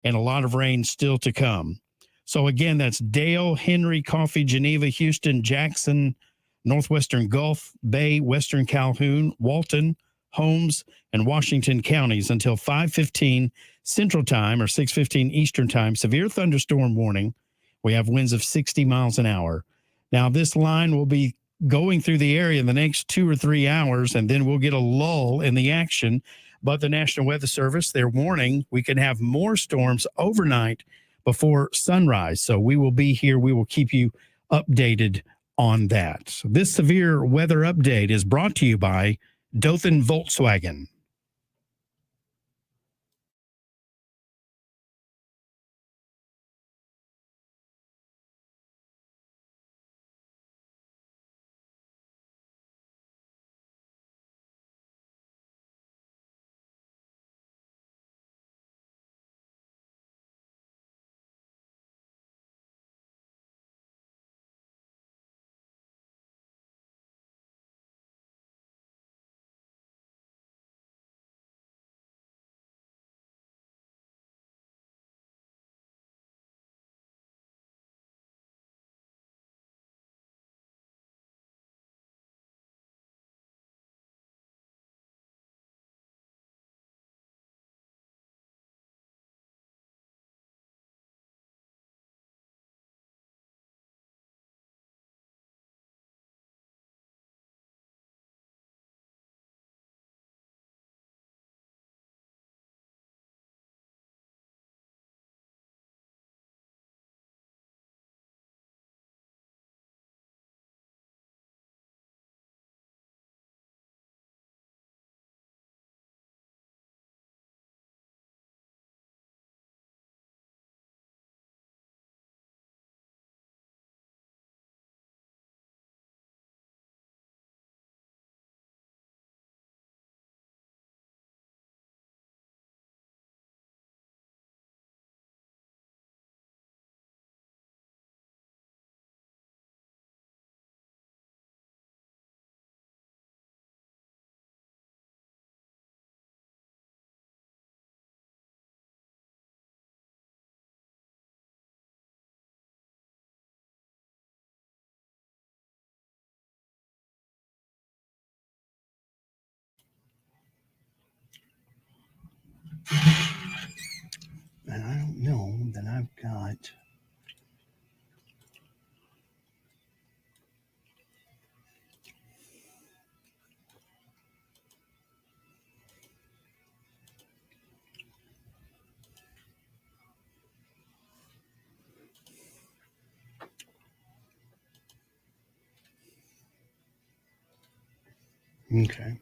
and a lot of rain still to come. So again, that's Dale, Henry, Coffee, Geneva, Houston, Jackson, Northwestern Gulf, Bay, Western Calhoun, Walton, Holmes, and Washington counties until 5:15 Central Time or 6:15 Eastern Time. Severe thunderstorm warning. We have winds of 60 miles an hour. Now, this line will be going through the area in the next 2 or 3 hours, and then we'll get a lull in the action. But the National Weather Service, they're warning we can have more storms overnight before sunrise. So we will be here. We will keep you updated on that. So this severe weather update is brought to you by Dothan Volkswagen. And I don't know that I've got. Okay.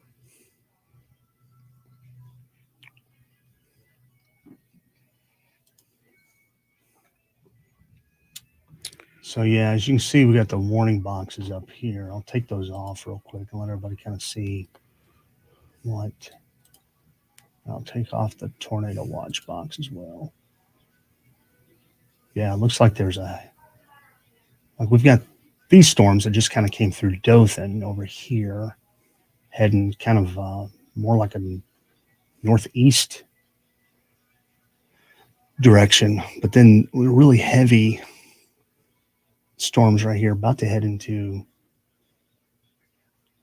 So yeah, as you can see, we got the warning boxes up here. I'll take those off real quick and let everybody kind of see what. I'll take off the tornado watch box as well. Yeah, it looks like we've got these storms that just kind of came through Dothan over here, heading kind of more like a northeast direction, but then really heavy storms right here about to head into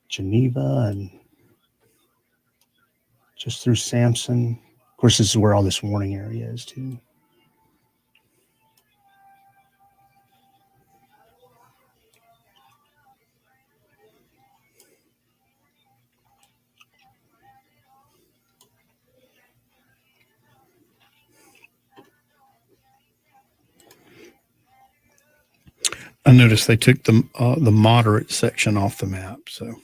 Geneva and just through Sampson. Of course, this is where all this warning area is too. I noticed they took the moderate section off the map. So.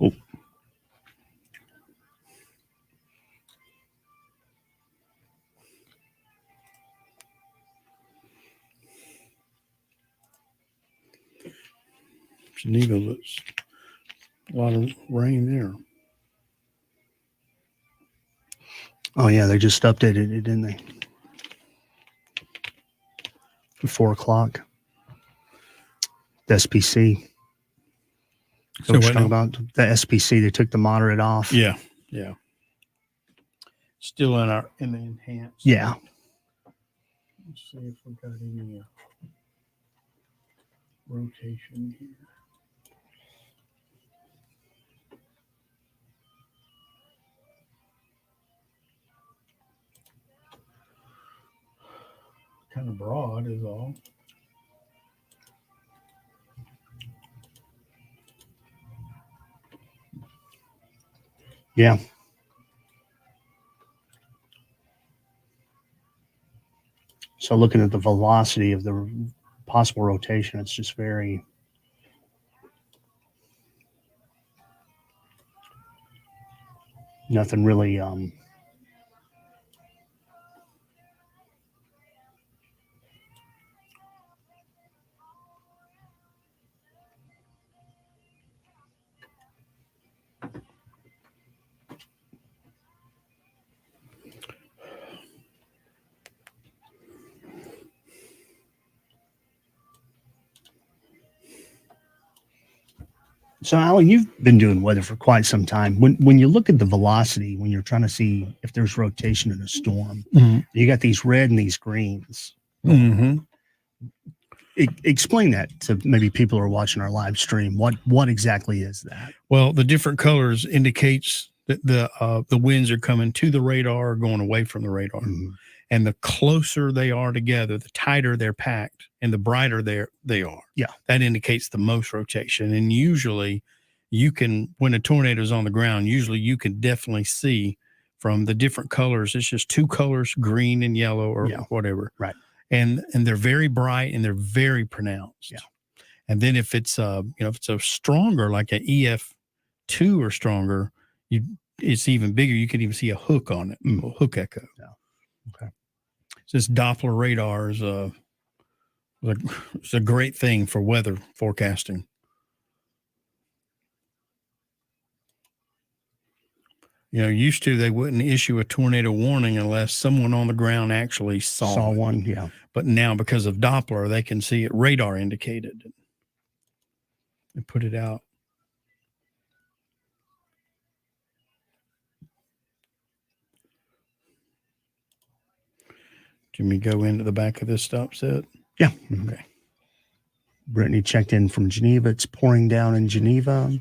Oh. Geneva looks a lot of rain there. Oh, yeah, they just updated it, didn't they? 4 o'clock. The SPC. So What what you're talking now? about? The SPC, they took the moderate off. Yeah, yeah. Still in the enhanced. Yeah. Let's see if we got any rotation here. Kind of broad is all. Yeah. So looking at the velocity of the possible rotation, it's just very... Nothing really... So, Alan, you've been doing weather for quite some time. When you look at the velocity, when you're trying to see if there's rotation in a storm, you got these red and these greens. Mm-hmm. Explain that to maybe people who are watching our live stream. What exactly is that? Well, the different colors indicates that the winds are coming to the radar or going away from the radar. Mm-hmm. And the closer they are together, the tighter they're packed and the brighter they are. Yeah. That indicates the most rotation. And usually you can, when a tornado is on the ground, usually you can definitely see from the different colors. It's just two colors, green and yellow or whatever. Right. And they're very bright and they're very pronounced. Yeah. And then if it's if it's a stronger, like an EF2 or stronger, it's even bigger. You can even see a hook on it, a hook echo. Yeah. Okay. So this Doppler radar is it's a great thing for weather forecasting. Used to they wouldn't issue a tornado warning unless someone on the ground actually saw one. Yeah. But now because of Doppler, they can see it radar indicated and put it out. Can we go into the back of this stop set? Yeah. Okay. Brittany checked in from Geneva. It's pouring down in Geneva.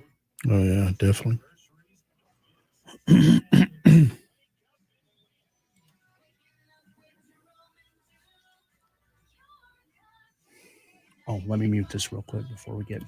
Oh, yeah, definitely. Oh, let me mute this real quick before we get...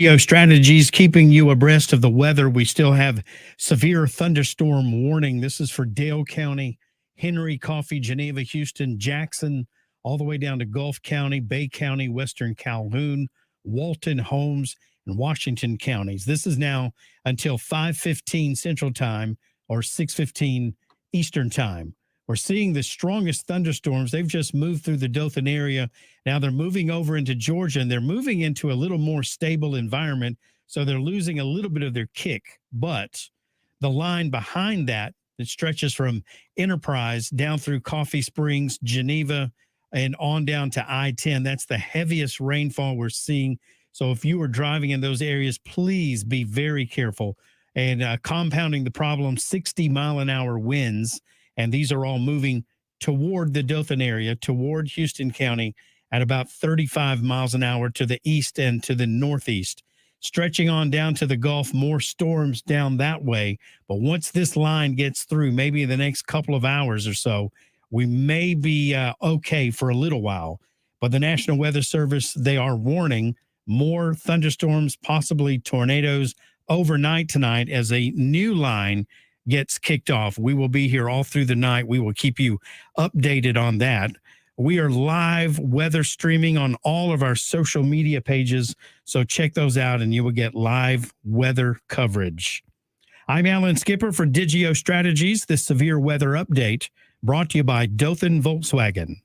Strategies keeping you abreast of the weather. We still have severe thunderstorm warning. This is for Dale County, Henry, Coffee, Geneva, Houston, Jackson, all the way down to Gulf County, Bay County, Western Calhoun, Walton, Holmes, and Washington counties. This is now until 5:15 Central Time or 6:15 Eastern Time. We're seeing the strongest thunderstorms. They've just moved through the Dothan area. Now they're moving over into Georgia, and they're moving into a little more stable environment. So they're losing a little bit of their kick. But the line behind that stretches from Enterprise down through Coffee Springs, Geneva, and on down to I-10. That's the heaviest rainfall we're seeing. So if you are driving in those areas, please be very careful. And compounding the problem, 60-mile-an-hour winds. And these are all moving toward the Dothan area, toward Houston County at about 35 miles an hour to the east and to the northeast. Stretching on down to the Gulf, more storms down that way. But once this line gets through, maybe in the next couple of hours or so, we may be okay for a little while. But the National Weather Service, they are warning more thunderstorms, possibly tornadoes overnight tonight as a new line gets kicked off. We will be here all through the night. We will keep you updated on that. We are live weather streaming on all of our social media pages, so check those out and you will get live weather coverage. I'm Alan Skipper for Digio Strategies, this severe weather update brought to you by Dothan Volkswagen.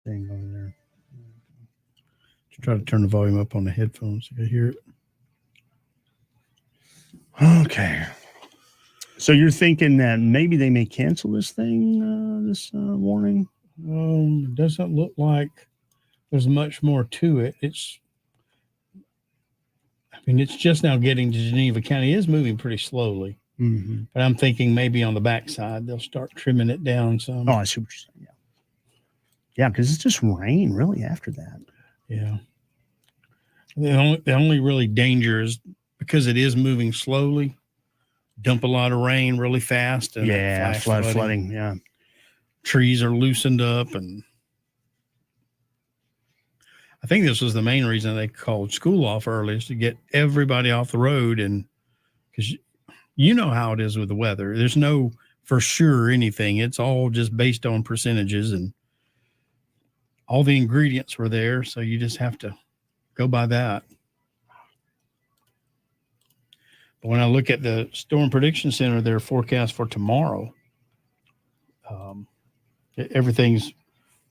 thing over there. Try to turn the volume up on the headphones so you can hear it. Okay. So you're thinking that maybe they may cancel this thing, this warning? It doesn't look like there's much more to it. It's just now getting to Geneva County. It is moving pretty slowly. Mm-hmm. But I'm thinking maybe on the backside they'll start trimming it down some. Oh, I see what you're saying. Yeah. Yeah, because it's just rain really after that. Yeah. The only really danger is because it is moving slowly, dump a lot of rain really fast. And yeah, flooding. Yeah. Trees are loosened up. And I think this was the main reason they called school off early, is to get everybody off the road. And because you know how it is with the weather, there's no for sure anything. It's all just based on percentages, and all the ingredients were there. So you just have to go by that. But when I look at the Storm Prediction Center, their forecast for tomorrow, everything's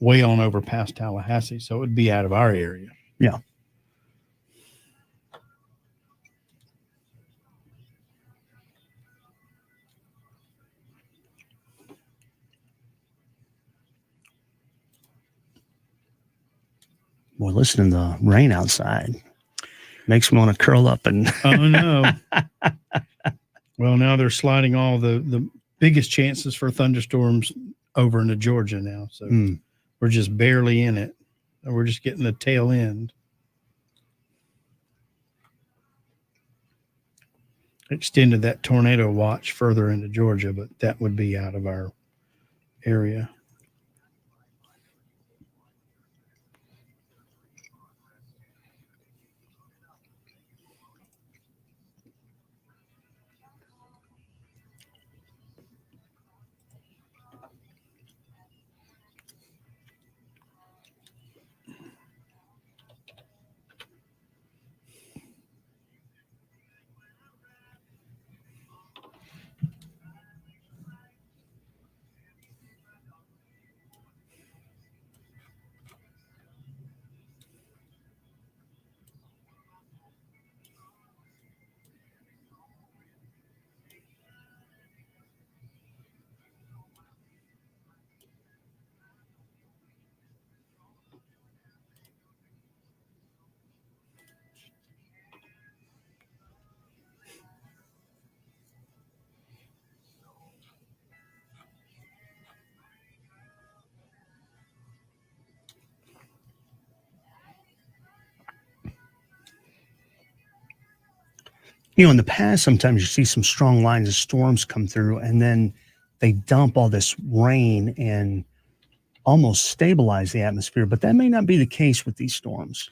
way on over past Tallahassee. So it would be out of our area. Yeah. Boy, listening to the rain outside makes me want to curl up and. Oh, no. Well, now they're sliding all the biggest chances for thunderstorms over into Georgia now. So we're just barely in it. We're just getting the tail end. Extended that tornado watch further into Georgia, but that would be out of our area. In the past, sometimes you see some strong lines of storms come through, and then they dump all this rain and almost stabilize the atmosphere. But that may not be the case with these storms.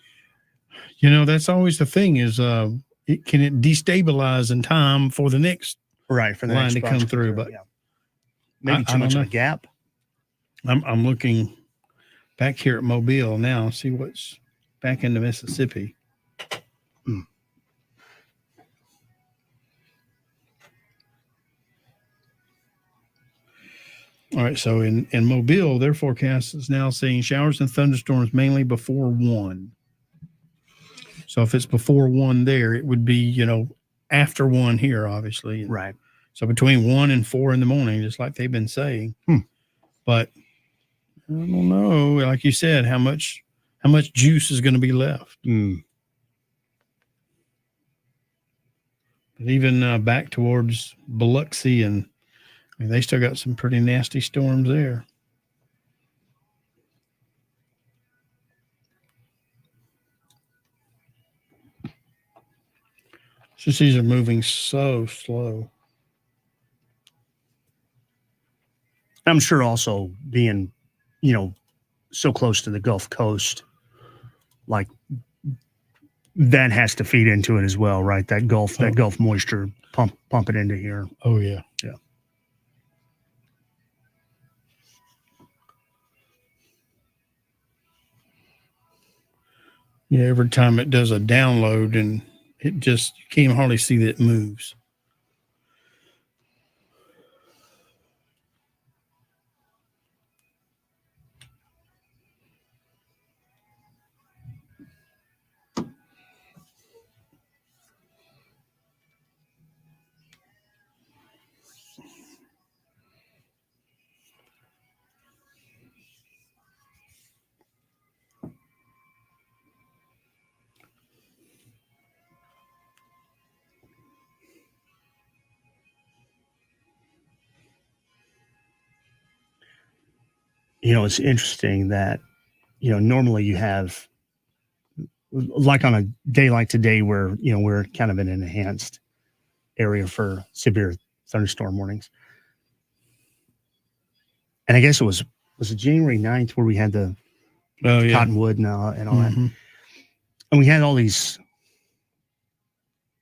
That's always the thing is, can it destabilize in time for the next for the line next to come through? But yeah. Maybe too much of a gap. I'm looking back here at Mobile now, see what's back into Mississippi. All right, so in Mobile, their forecast is now saying showers and thunderstorms mainly before 1. So if it's before 1 there, it would be, after 1 here, obviously. Right. So between 1 and 4 in the morning, just like they've been saying. But I don't know, like you said, how much juice is going to be left. But even back towards Biloxi, and they still got some pretty nasty storms there. It's just these are moving so slow. I'm sure also being, so close to the Gulf Coast, like that has to feed into it as well, right? That Gulf moisture pump it into here. Oh yeah. Yeah. Every time it does a download, and it just, you can't hardly see that it moves. it's interesting that, normally you have, like on a day like today where, we're kind of in an enhanced area for severe thunderstorm warnings. And I guess was it January 9th where we had the Cottonwood and all that. Mhm. And we had all these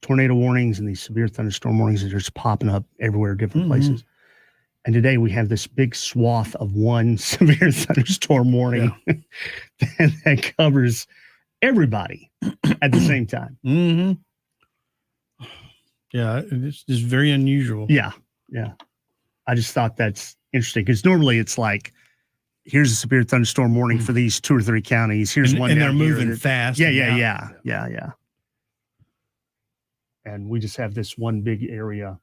tornado warnings and these severe thunderstorm warnings that are just popping up everywhere, different places. And today we have this big swath of one severe thunderstorm warning that covers everybody at the same time. Mm-hmm. Yeah, it's just very unusual. Yeah. I just thought that's interesting because normally it's like, here's a severe thunderstorm warning for these 2 or 3 counties. Here's one, and down they're here moving that- fast. Yeah. And we just have this one big area.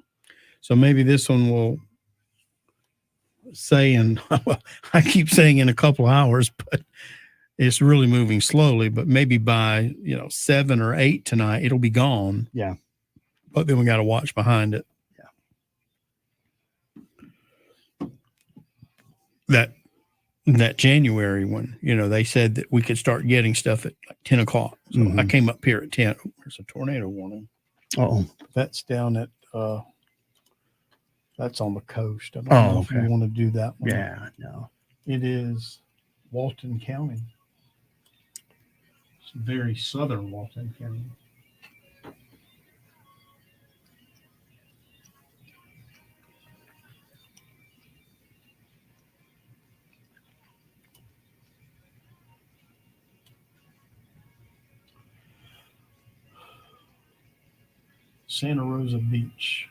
So maybe this one will say, and I keep saying in a couple hours, but it's really moving slowly. But maybe by 7 or 8 tonight, it'll be gone. Yeah. But then we got to watch behind it. Yeah. That January one, they said that we could start getting stuff at like 10 o'clock. So I came up here at 10. Oh, there's a tornado warning. Oh, That's down at that's on the coast. I don't know if you want to do that one. yeah, no. It is Walton County. It's very southern Walton County. Santa Rosa Beach.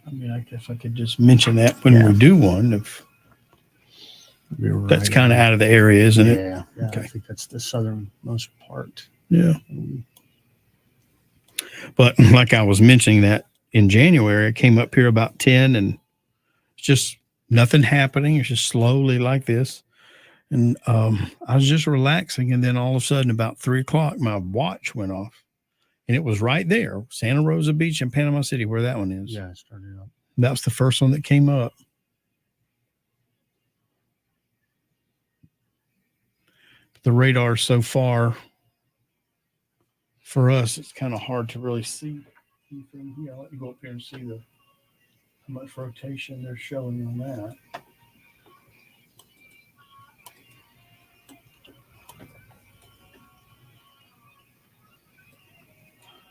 I mean, I guess I could just mention that when we do one. If that's kind of out of the area, isn't it? Yeah. Okay. I think that's the southernmost part. Yeah. But like I was mentioning that in January, I came up here about 10 and it's just nothing happening. It's just slowly like this. And I was just relaxing. And then all of a sudden about 3 o'clock, my watch went off. And it was right there, Santa Rosa Beach in Panama City, where that one is. Yeah, it started up. That was the first one that came up. The radar so far for us, it's kind of hard to really see anything here. I'll let you go up here and see how much rotation they're showing on that.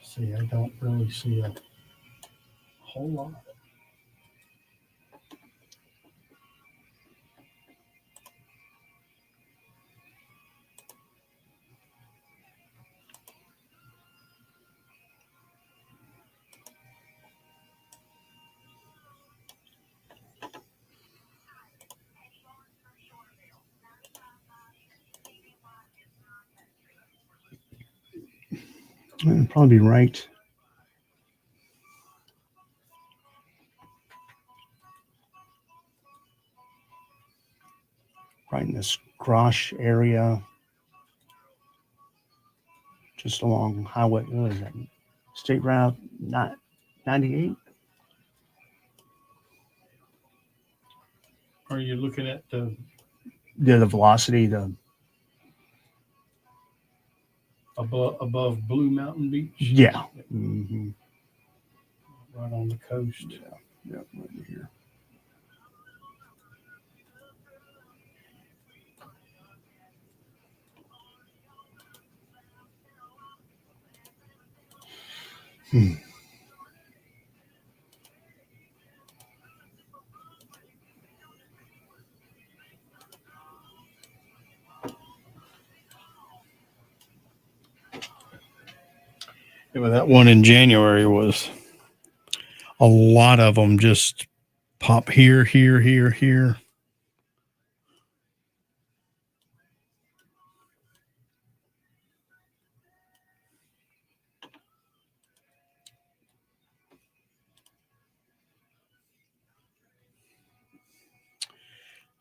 See, I don't really see a whole lot. It'd probably be right. Right in this Grosh area. Just along highway, what is that? State Route 98? Are you looking at the velocity, above Blue Mountain Beach? Yeah. Right on the coast. Yeah, right here. Yeah, well, that one in January was a lot of them just pop here.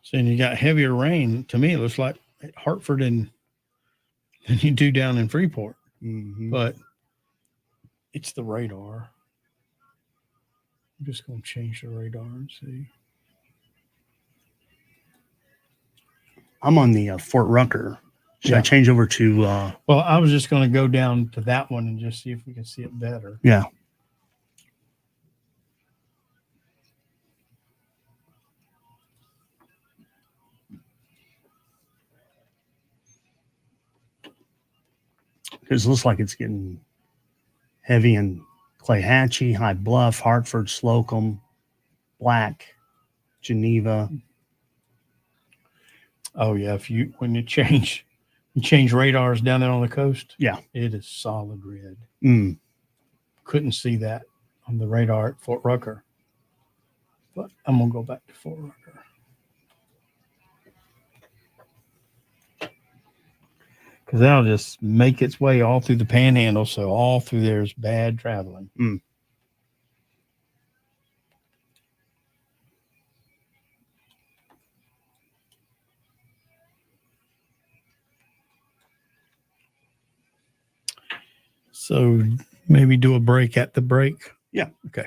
So, and you got heavier rain. To me, it looks like Hartford than you do down in Freeport. But it's the radar. I'm just going to change the radar and see. I'm on the Fort Rucker. Should I Yeah. change over to? Well, I was just going to go down to that one and just see if we can see it better. Yeah. Because it looks like it's getting heavy in Clayhatchee, High Bluff, Hartford, Slocum, Black, Geneva. Oh yeah, when you change radars down there on the coast, Yeah. it is solid red. Mm. Couldn't see that on the radar at Fort Rucker, but I'm gonna go back to Fort Rucker. Because that'll just make its way all through the panhandle. So all through there is bad traveling. Mm. So maybe do a break at the break. Yeah. Okay.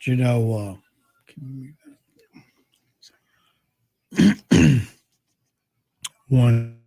You know, one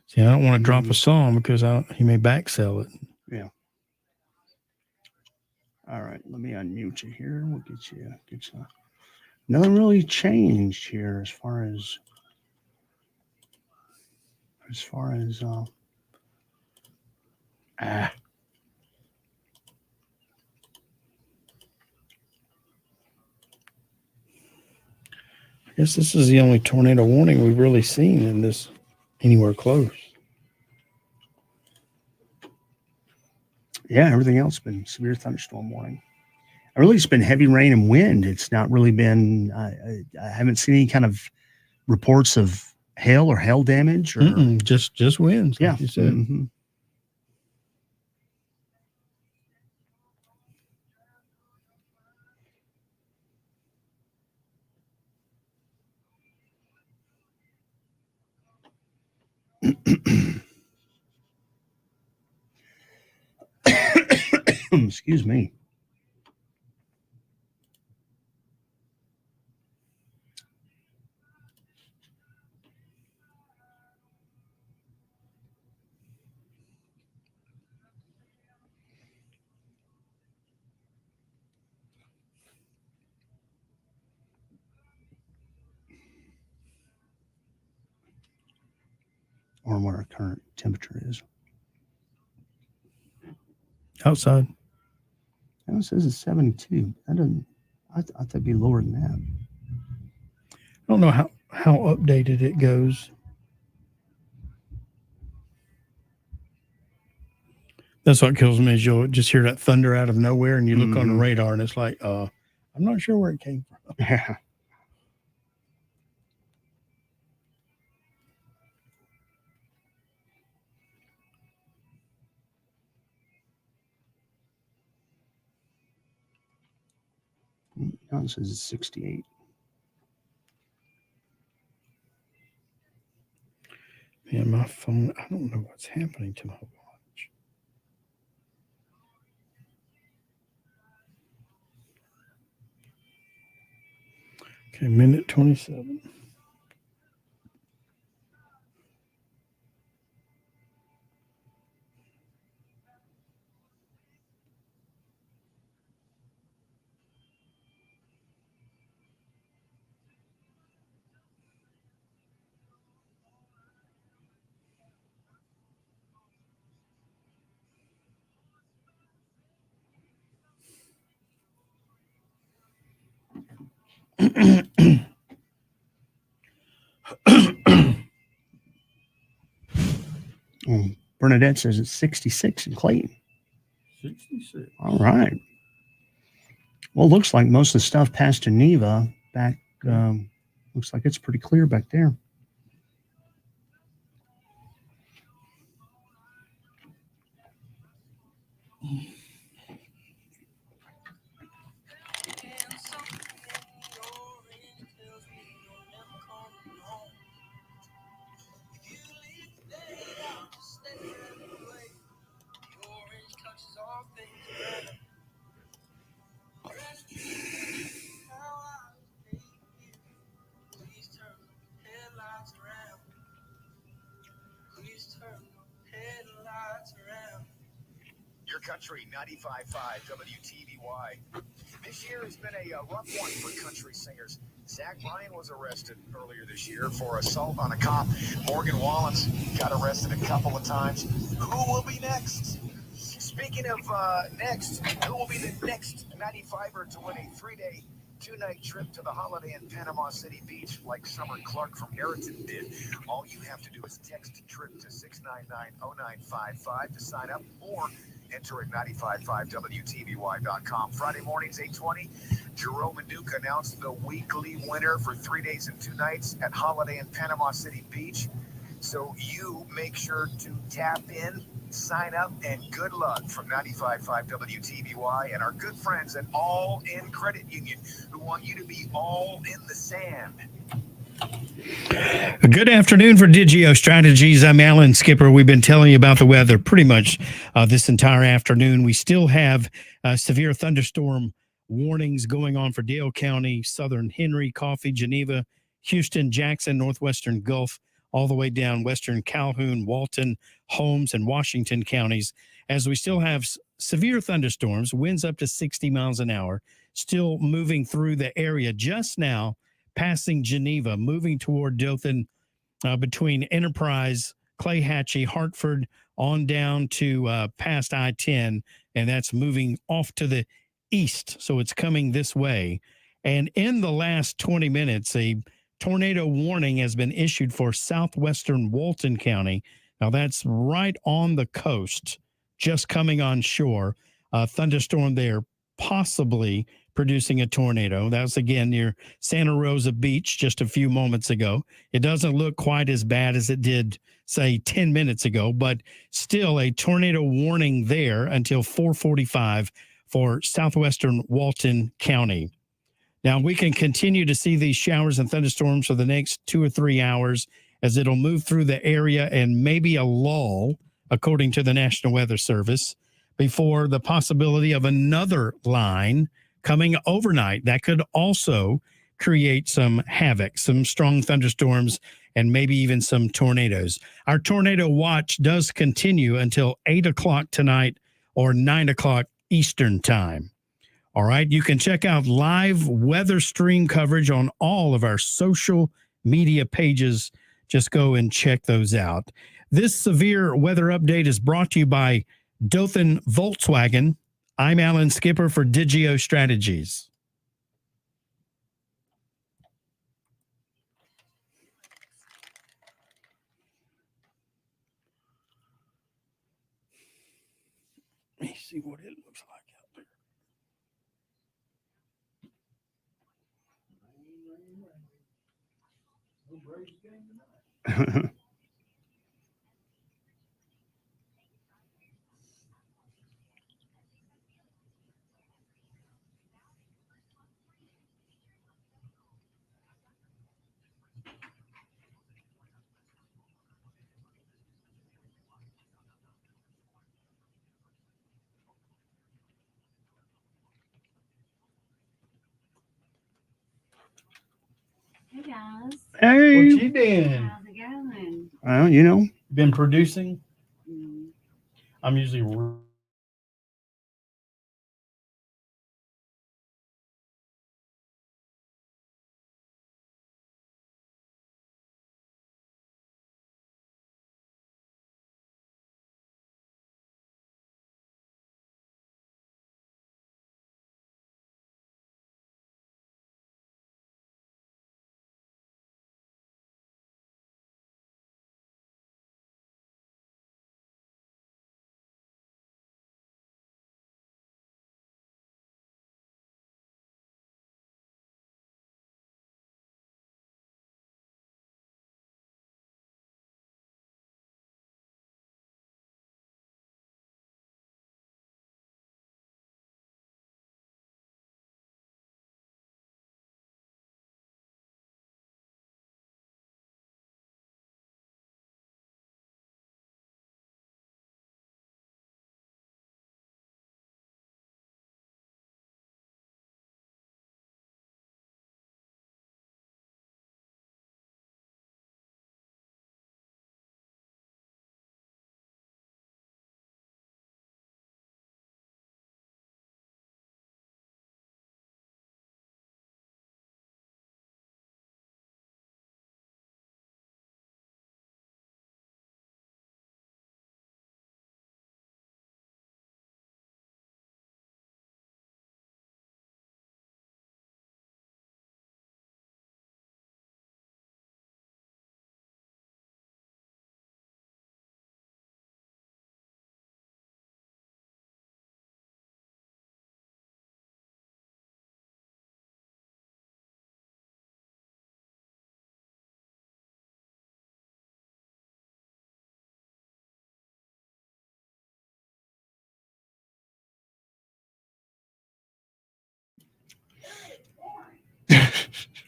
See, I don't want to drop a song because he may back sell it. Yeah. All right, let me unmute you here. We'll get you. Nothing really changed here as far as I guess this is the only tornado warning we've really seen in this anywhere close. Yeah, everything else has been severe thunderstorm warning. Really, it's been heavy rain and wind. It's not really been. I haven't seen any kind of reports of hail or hail damage or just winds. Yeah, like you said. Mm-hmm. Excuse me. Or what our current temperature is. Outside. It says it's 72. That doesn't. I thought it'd be lower than that. I don't know how updated it goes. That's what kills me is you'll just hear that thunder out of nowhere and you look on the radar and it's like, I'm not sure where it came from. Yeah. Now it says it's 68. Man, my phone, I don't know what's happening to my watch. Okay, minute 27. Bernadette says it's 66 in Clayton. 66. All right. Well, looks like most of the stuff past Geneva back, looks like it's pretty clear back there. Your country, 95.5 WTVY. This year has been a rough one for country singers. Zach Bryan was arrested earlier this year for assault on a cop. Morgan Wallen's got arrested a couple of times. Who will be next? Speaking of next, who will be the next 95er to win a 3-day, 2-night trip to the Holiday in Panama City Beach like Summer Clark from Harrington did? All you have to do is text TRIP to 699-0955 to sign up or enter at 955wtvy.com. Friday mornings, 8:20. Jerome and Duke announced the weekly winner for 3 days and 2 nights at Holiday in Panama City Beach. So you make sure to tap in, sign up, and good luck from 95.5 WTVY and our good friends at All In Credit Union, who want you to be all in the sand. Good afternoon for Digio Strategies. I'm Alan Skipper. We've been telling you about the weather pretty much this entire afternoon. We still have severe thunderstorm warnings going on for Dale County, Southern Henry, Coffee, Geneva, Houston, Jackson, Northwestern Gulf, all the way down western Calhoun, Walton, Holmes, and Washington counties, as we still have severe thunderstorms, winds up to 60 miles an hour, still moving through the area just now, passing Geneva, moving toward Dothan, between Enterprise, Clayhatchie, Hartford, on down to past I-10, and that's moving off to the east. So it's coming this way. And in the last 20 minutes, a tornado warning has been issued for southwestern Walton County. Now, that's right on the coast, just coming on shore. A thunderstorm there, possibly producing a tornado. That was, again, near Santa Rosa Beach just a few moments ago. It doesn't look quite as bad as it did, say, 10 minutes ago, but still a tornado warning there until 4:45 for southwestern Walton County. Now, we can continue to see these showers and thunderstorms for the next 2 or 3 hours as it'll move through the area and maybe a lull, according to the National Weather Service, before the possibility of another line coming overnight that could also create some havoc, some strong thunderstorms, and maybe even some tornadoes. Our tornado watch does continue until 8 o'clock tonight or 9 o'clock Eastern time. All right, you can check out live weather stream coverage on all of our social media pages. Just go and check those out. This severe weather update is brought to you by Dothan Volkswagen. I'm Alan Skipper for Digio Strategies. Let me see what it looks like out there. Hey guys. Hey, What you doing? How's it going? well, you know, Been producing? Mm. I'm usually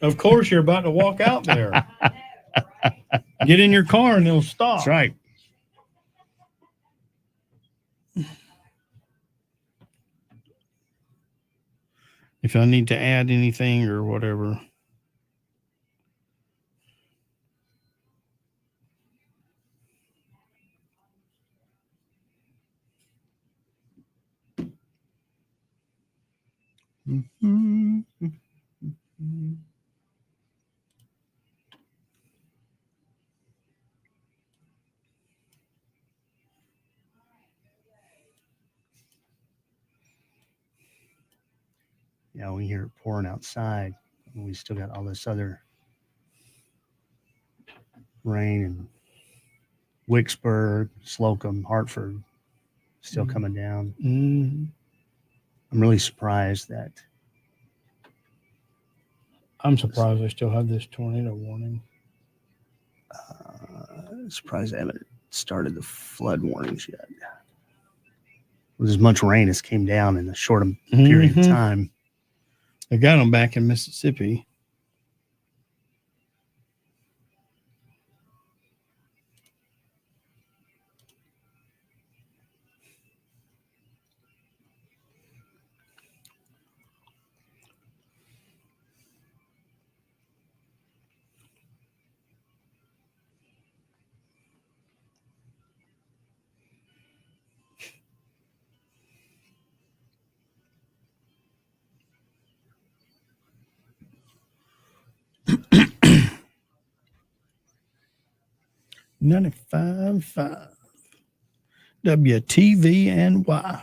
Of course, you're about to walk out there. Get in your car and it'll stop. that's right. If I need to add anything or whatever. Mhm. Yeah, we hear it pouring outside. And we still got all this other rain in Wicksburg, Slocum, Hartford still Mhm. coming down. Mm, I'm really surprised that I'm surprised they still have this tornado warning. surprised they haven't started the flood warnings yet. With as much rain as came down in a short period of Mhm. time. They got them back in Mississippi. $95.5 WTVNY.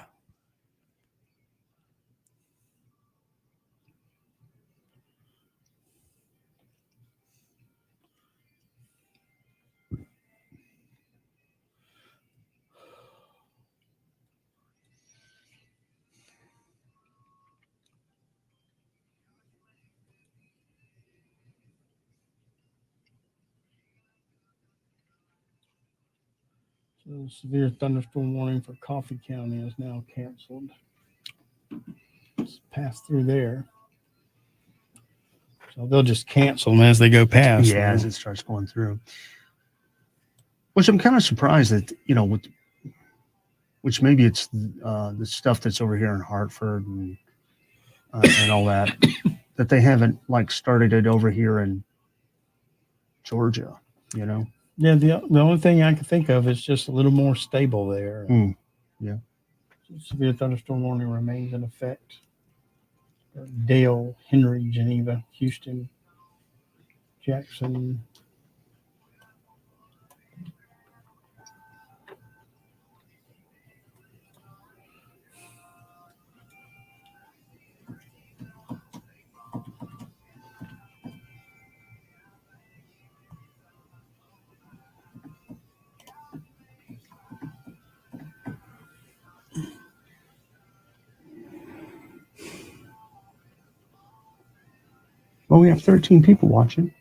So severe thunderstorm warning for Coffee County is now canceled. It's passed through there. So they'll just cancel them as they go past. Yeah, as it starts going through. Which I'm kind of surprised that, which maybe it's the stuff that's over here in Hartford and all that, that they haven't like started it over here in Georgia, Yeah, the only thing I can think of is just a little more stable there. Hmm. Yeah. Severe thunderstorm warning remains in effect. Dale, Henry, Geneva, Houston, Jackson. Well, we have 13 people watching.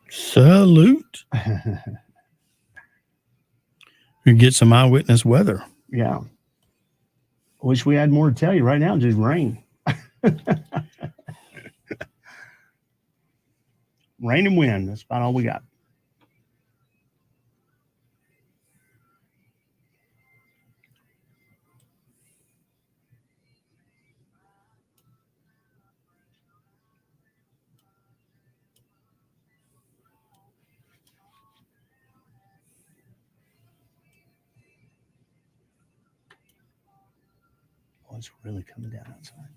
Salute. We get some eyewitness weather. Yeah. Wish we had more to tell you right now. Just rain. Rain and wind. That's about all we got. Oh, it's really coming down outside.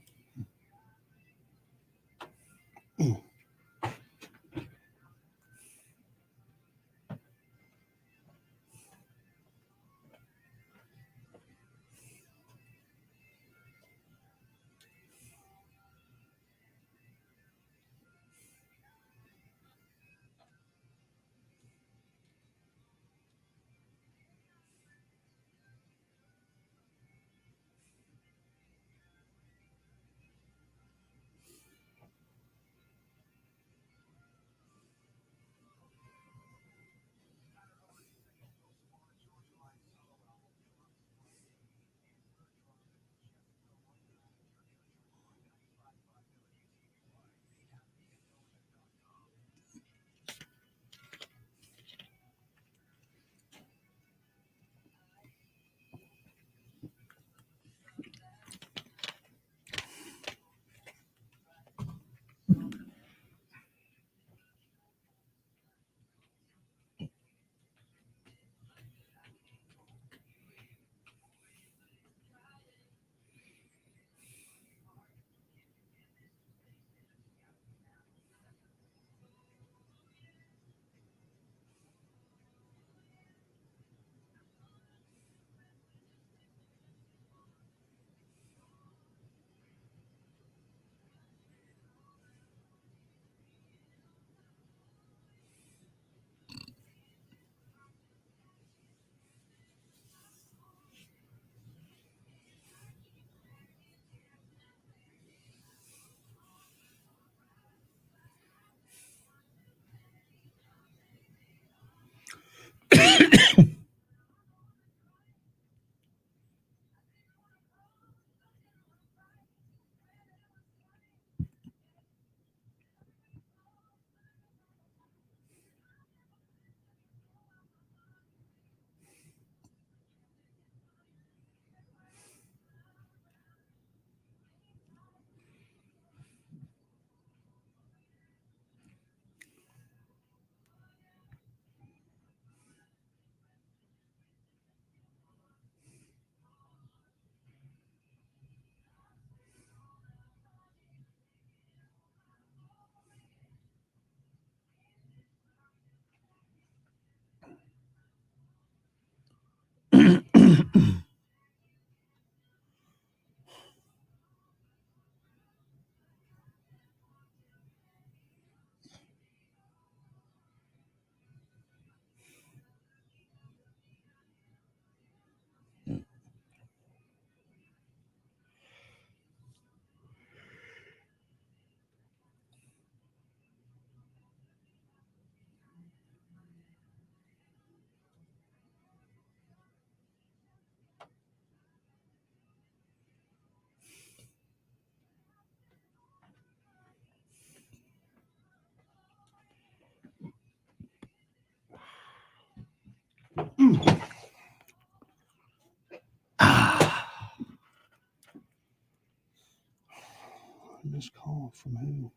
Call from who?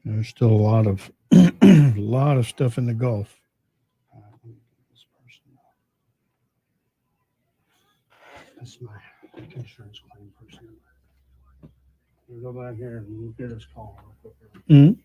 There's still a lot of lot of stuff in the Gulf. Let me get this person. That's my insurance claim person. We'll go back here and we'll get his call. Mhm.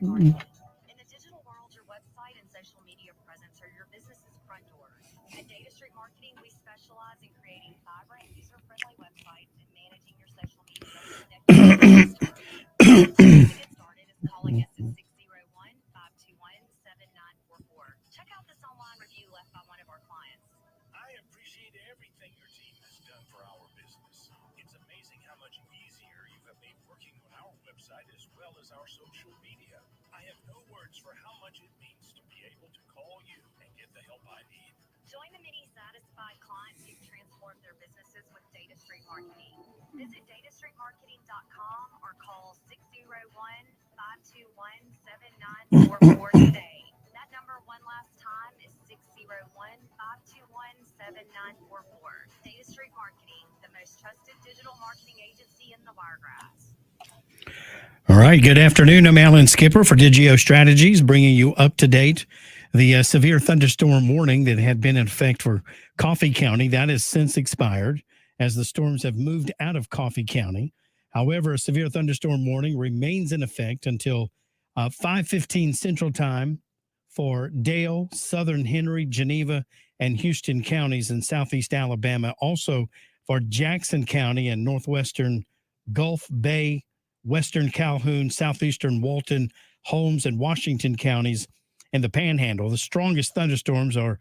In the digital world, your website and social media presence are your business's front doors. At Data Street Marketing, we specialize in creating vibrant, user-friendly websites and managing your social media to connect with your customers. To get started is calling us at 601-521-7944. Check out this online review left by one of our clients. I appreciate everything your team has done for our business. It's amazing how much easier you have made working on our website as well as our social media. I have no words for how much it means to be able to call you and get the help I need. Join the many satisfied clients who've transformed their businesses with Data Street Marketing. Visit datastreetmarketing.com or call 601-521-7944 today. That number one last time is 601-521-7944. Data Street Marketing, the most trusted digital marketing agency in the Wiregrass. All right. Good afternoon. I'm Alan Skipper for Digio Strategies, bringing you up to date the severe thunderstorm warning that had been in effect for Coffee County. That has since expired as the storms have moved out of Coffee County. However, a severe thunderstorm warning remains in effect until 5:15 Central Time for Dale, Southern Henry, Geneva, and Houston counties in southeast Alabama. Also for Jackson County and northwestern Gulf Bay, Western Calhoun, Southeastern Walton, Holmes, and Washington counties in the Panhandle. The strongest thunderstorms are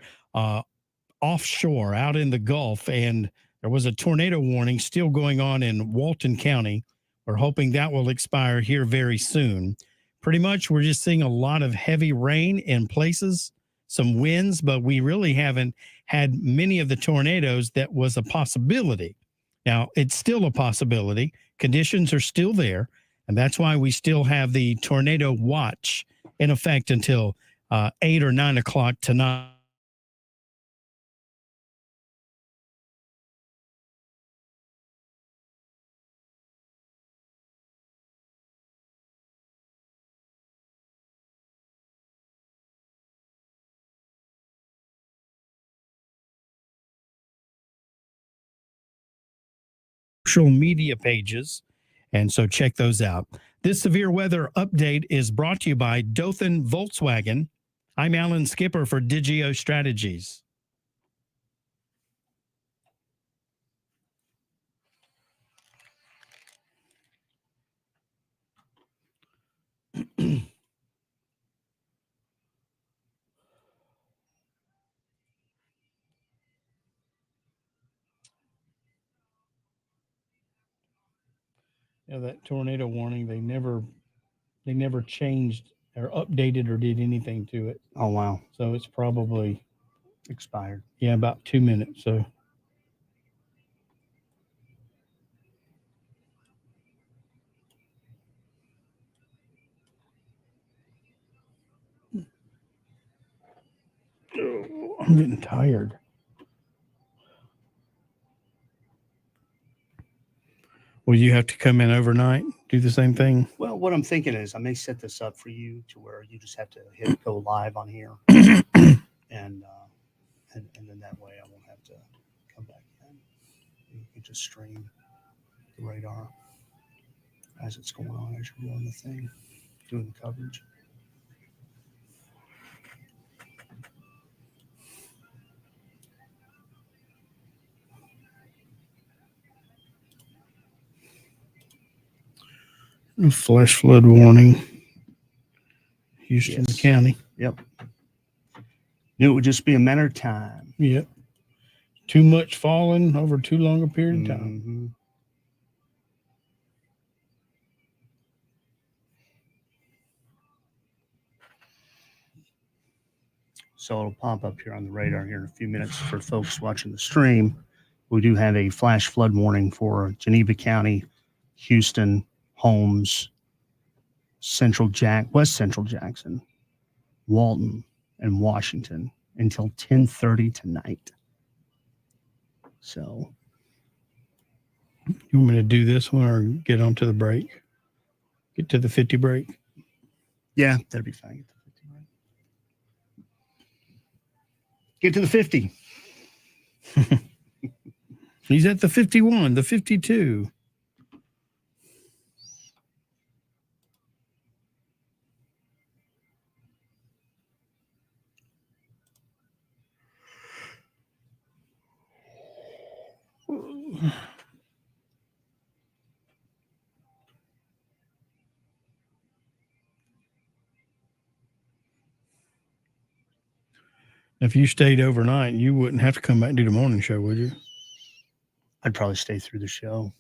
offshore, out in the Gulf, and there was a tornado warning still going on in Walton County. We're hoping that will expire here very soon. Pretty much, we're just seeing a lot of heavy rain in places, some winds, but we really haven't had many of the tornadoes that was a possibility. Now, it's still a possibility. Conditions are still there, and that's why we still have the tornado watch in effect until 8 or 9 o'clock tonight. Social media pages, and so check those out. This severe weather update is brought to you by Dothan Volkswagen. I'm Alan Skipper for Digio Strategies. Yeah, that tornado warning, they never changed or updated or did anything to it. Oh, wow. So it's probably, Expired. yeah, about 2 minutes. So oh, I'm getting tired. Will you have to come in overnight, do the same thing? Well, what I'm thinking is I may set this up for you to where you just have to hit go live on here, and then that way I won't have to come back in. You can just stream the radar as it's going on, as you're doing the thing, doing the coverage. Flash flood warning, Houston Yes. County. Yep. Knew it would just be a matter of time. Yep. Too much falling over too long a period of time. Mhm. So it'll pop up here on the radar here in a few minutes for folks watching the stream. We do have a flash flood warning for Geneva County, Houston, Holmes, West Central Jackson, Walton, and Washington until 10:30 tonight. So You want me to do this one or get onto the break? Get to the 50 break? yeah, that'll be fine. Get to the 50. He's at the 51, the 52. If you stayed overnight, you wouldn't have to come back and do the morning show, would you? I'd probably stay through the show.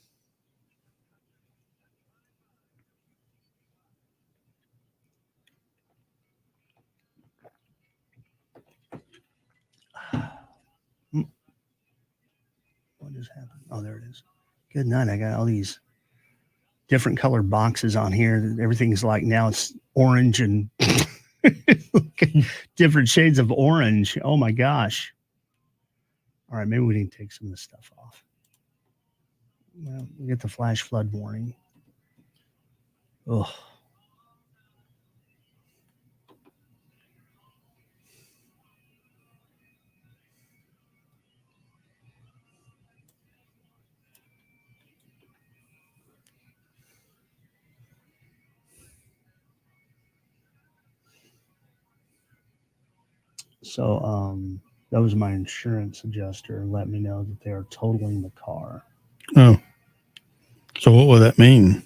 What just happened? Oh, there it is. Good night. I got all these different colored boxes on here. Everything's like now it's orange and different shades of orange. Oh my gosh. All right, maybe we need to take some of this stuff off. Well, we get the flash flood warning. Oh. So that was my insurance adjuster let me know that they are totaling the car. Oh. So what would that mean?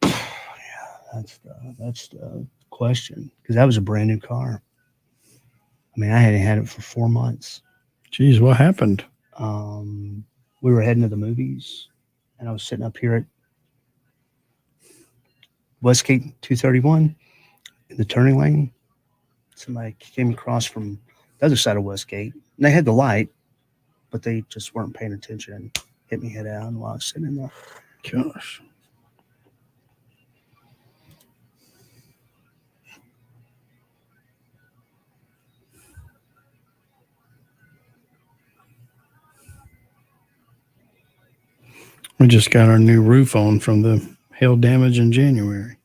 That's the question, because that was a brand new car. I mean, I hadn't had it for 4 months. Geez, what happened? We were heading to the movies, and I was sitting up here at Westgate 231 in the turning lane. Somebody came across from the other side of Westgate, and they had the light, but they just weren't paying attention and hit me head on while I was sitting in there. Gosh. We just got our new roof on from the hail damage in January.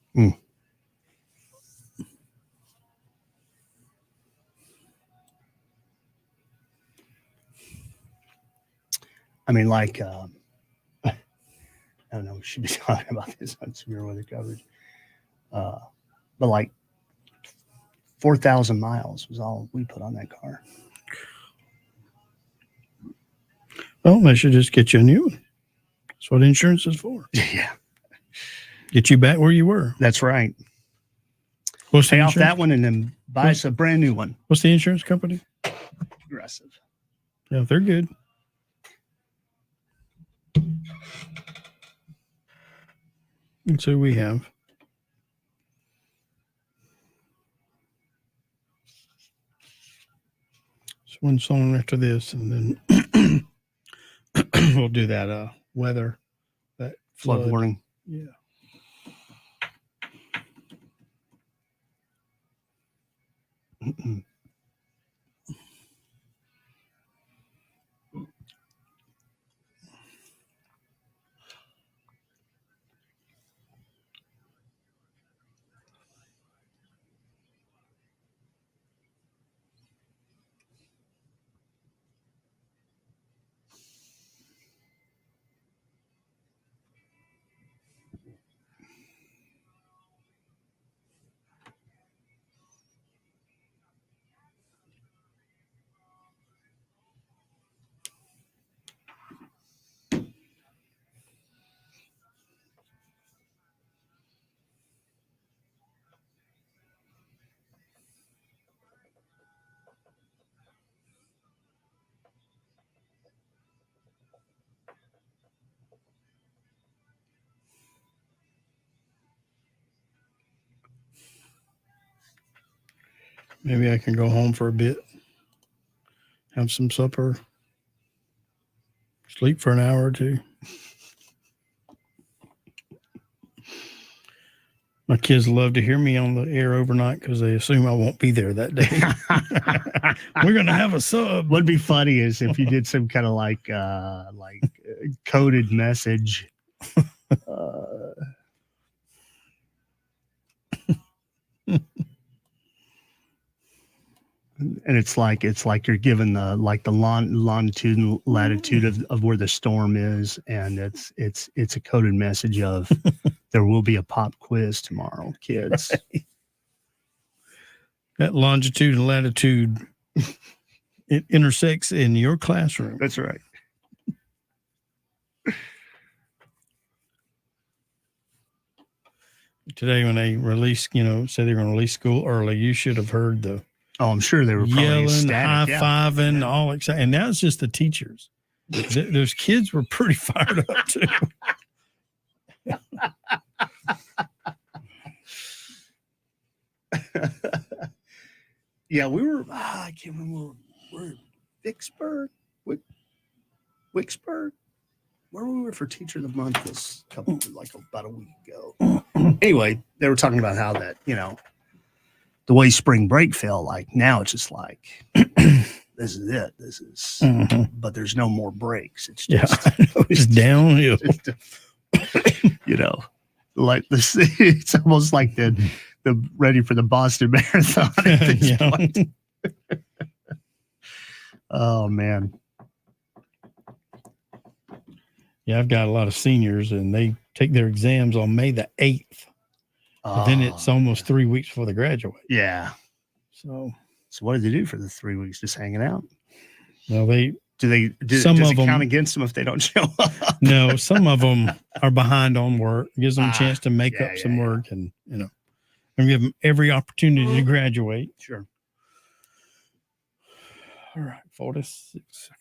I mean, like, I don't know, we should be talking about this on severe weather coverage. But like 4,000 miles was all we put on that car. Well, they should just get you a new one. That's what insurance is for. Yeah, Get you back where you were. that's right. What's the Pay off insurance? that one and then buy us a brand new one. What's the insurance company? Progressive. Yeah, they're good. That's who we have. So one song after this, and then we'll do that weather, that Flood warning. Yeah. Maybe I can go home for a bit, have some supper, sleep for an hour or two. My kids love to hear me on the air overnight because they assume I won't be there that day. We're going to have a sub. What'd be funny is if you did some kind of like coded message. And it's like you're given the longitude and latitude of where the storm is, and it's a coded message of there will be a pop quiz tomorrow, kids. Right. That longitude and latitude, it intersects in your classroom. That's right. Today, when they released, said they're going to release school early, you should have heard the Oh, I'm sure they were probably yelling, ecstatic. high-fiving, Yeah. all excited. And now it's just the teachers. Those kids were pretty fired up, too. Yeah, we were. I can't remember. We're in Vicksburg, Wicksburg. Where we were for Teacher of the Month this about a week ago. Anyway, they were talking about how that the way spring break felt like. Now it's just like this is it. This is. But there's no more breaks. It's just It's downhill. Like this. It's almost like the ready for the Boston Marathon at this point. Oh man. Yeah, I've got a lot of seniors, and they take their exams on May the 8th. But then it's almost 3 weeks before they graduate. Yeah. So what do they do for the 3 weeks? Just hanging out? well, Does it count against them if they don't show up? no, some of them are behind on work. Gives them a chance to make up some work, and and give them every opportunity to graduate. Sure. All right, 46 seconds.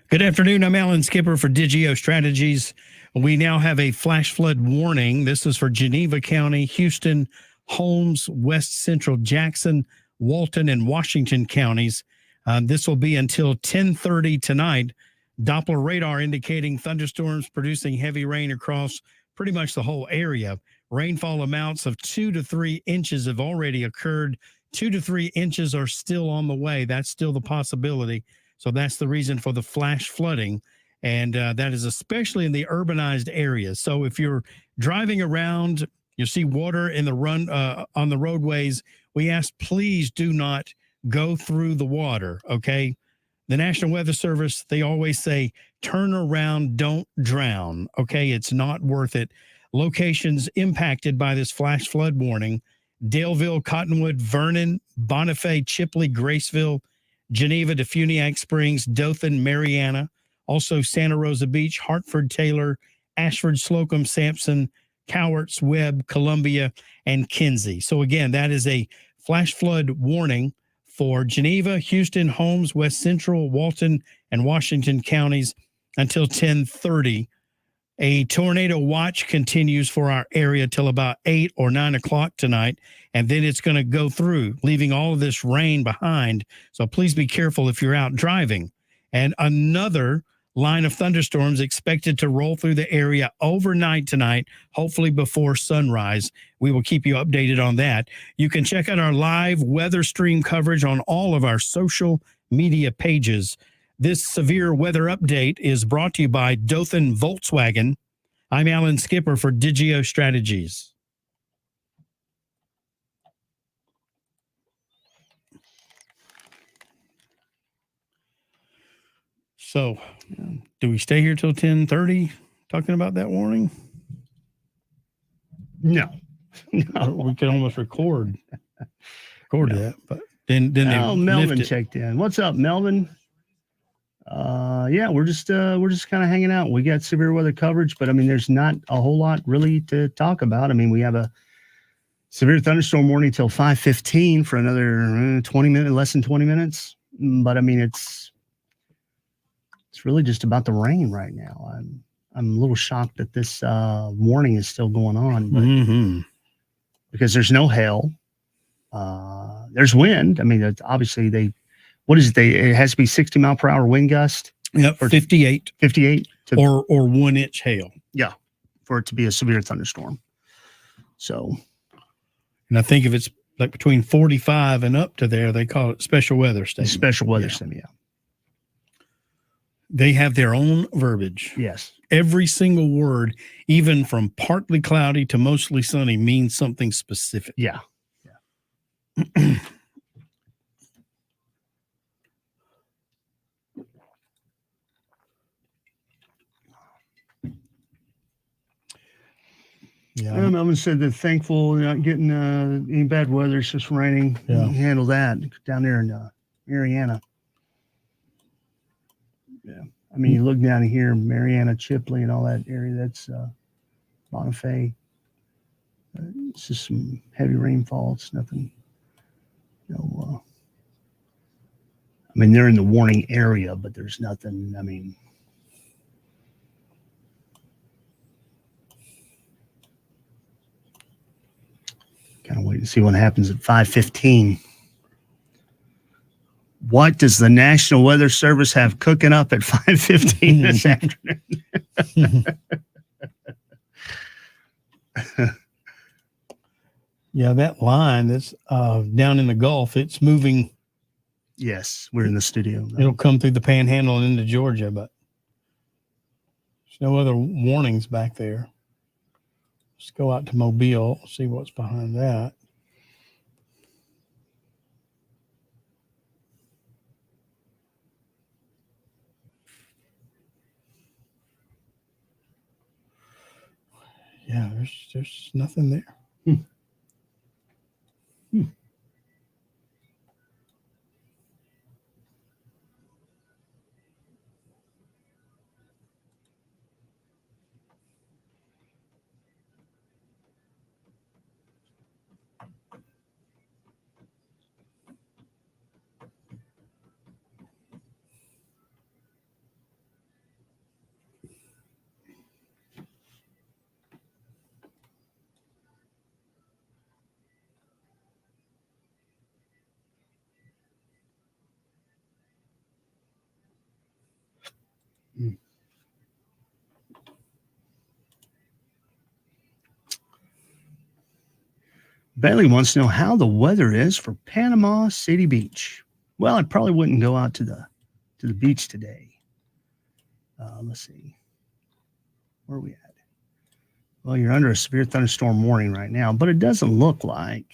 Good afternoon. I'm Alan Skipper for Digio Strategies. We now have a flash flood warning. This is for Geneva County, Houston, Holmes, West Central Jackson, Walton, and Washington counties. This will be until 10:30 tonight. Doppler radar indicating thunderstorms producing heavy rain across pretty much the whole area. Rainfall amounts of 2 to 3 inches have already occurred. 2 to 3 inches are still on the way. That's still the possibility. So that's the reason for the flash flooding. And that is especially in the urbanized areas. So if you're driving around, you see water in the run on the roadways, we ask please do not go through the water, okay? The National Weather Service, they always say, turn around, don't drown, okay? It's not worth it. Locations impacted by this flash flood warning: Daleville, Cottonwood, Vernon, Bonifay, Chipley, Graceville, Geneva, Defuniak Springs, Dothan, Mariana, also Santa Rosa Beach, Hartford, Taylor, Ashford, Slocum, Sampson, Cowarts, Webb, Columbia, and Kinsey. So again, that is a flash flood warning for Geneva, Houston, Holmes, West Central, Walton, and Washington counties until 10:30. A tornado watch continues for our area till about 8 or 9 o'clock tonight, and then it's going to go through, leaving all of this rain behind. So please be careful if you're out driving. And another line of thunderstorms expected to roll through the area overnight tonight, hopefully before sunrise. We will keep you updated on that. You can check out our live weather stream coverage on all of our social media pages. This severe weather update is brought to you by Dothan Volkswagen. I'm Alan Skipper for Digio Strategies. So, do we stay here till 10:30 talking about that warning? No. We could almost record No. that, but then they Melvin lift it. checked in. What's up, Melvin? Yeah, we're just kind of hanging out. We got severe weather coverage, but I mean, there's not a whole lot really to talk about. I mean, we have a severe thunderstorm warning till 5:15 for another 20 minutes, less than 20 minutes. But I mean, it's really just about the rain right now. I'm a little shocked that this warning is still going on, but because there's no hail, there's wind. I mean, it's obviously it has to be 60 mile per hour wind gust. Yep, 58 or or 1 inch hail. Yeah, for it to be a severe thunderstorm. So, and I think if it's like between 45 and up to there, they call it special weather statement. Special weather statement, yeah. They have their own verbiage. Yes. Every single word, even from partly cloudy to mostly sunny, means something specific. Yeah. Yeah. Melvin said that thankful not getting any bad weather. It's just raining. Yeah. Handle that down there in Mariana. Yeah. I mean, you look down here, Mariana, Chipley, and all that area. That's Bonifay. It's just some heavy rainfall. It's nothing. I mean, they're in the warning area, but there's nothing. I mean, kind of wait and see what happens at 5:15. What does the National Weather Service have cooking up at 5:15 this afternoon? Yeah, that line that's down in the Gulf, it's moving. Yes, we're in the studio. It'll come through the Panhandle and into Georgia, but there's no other warnings back there. Let's go out to Mobile, see what's behind that. Yeah, there's nothing there. Bailey wants to know how the weather is for Panama City Beach. Well, I probably wouldn't go out to the beach today. Let's see. Where are we at? Well, you're under a severe thunderstorm warning right now, but it doesn't look like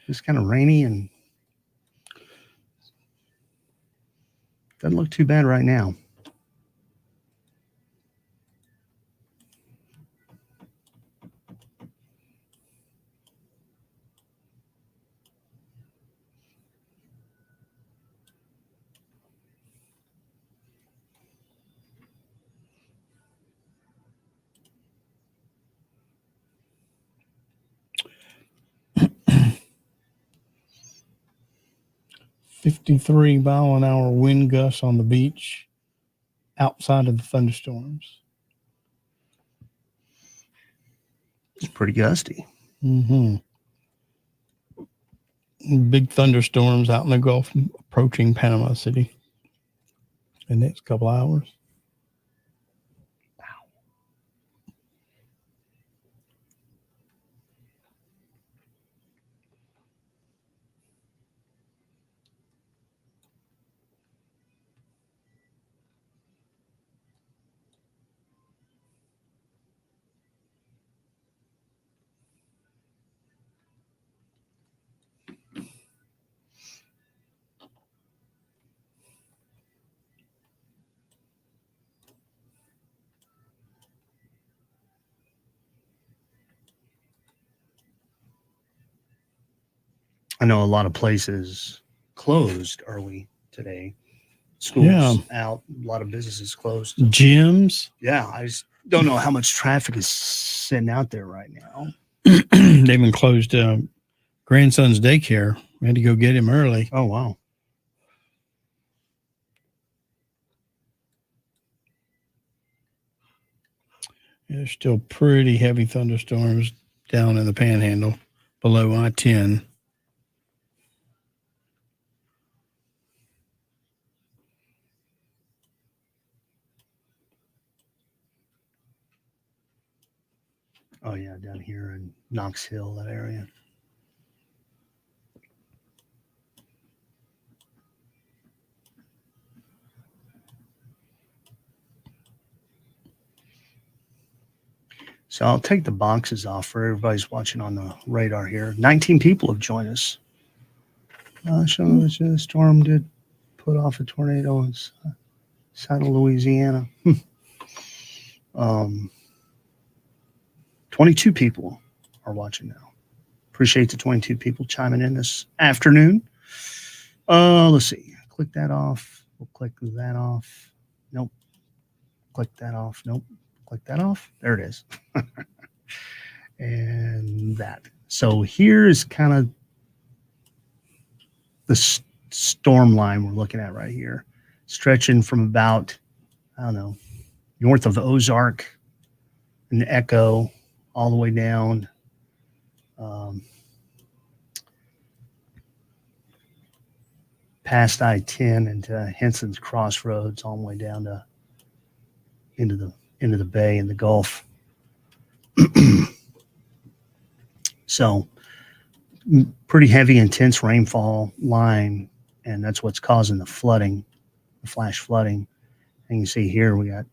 it's kind of rainy and doesn't look too bad right now. .53-mile-an-hour wind gusts on the beach outside of the thunderstorms. It's pretty gusty. Mm-hmm. Big thunderstorms out in the Gulf approaching Panama City in the next couple hours. I know a lot of places closed early today. Schools out, a lot of businesses closed. Gyms. Yeah, I just don't know how much traffic is sitting out there right now. They've been closed. Grandson's daycare. We had to go get him early. Oh, wow. There's still pretty heavy thunderstorms down in the Panhandle below I-10. Oh, yeah, down here in Knox Hill, that area. So I'll take the boxes off for everybody's watching on the radar here. 19 people have joined us. The storm did put off a tornado in side of Louisiana. 22 people are watching now. Appreciate the 22 people chiming in this afternoon. Let's see. Click that off. We'll click that off. Nope. Click that off. Nope. Click that off. There it is. And that. So here's kind of the storm line we're looking at right here, stretching from about, I don't know, north of Ozark and Echo all the way down. Past I-10 into Henson's Crossroads, all the way down to into the bay and the Gulf. So pretty heavy, intense rainfall line, and that's what's causing the flooding, the flash flooding. And you can see here we got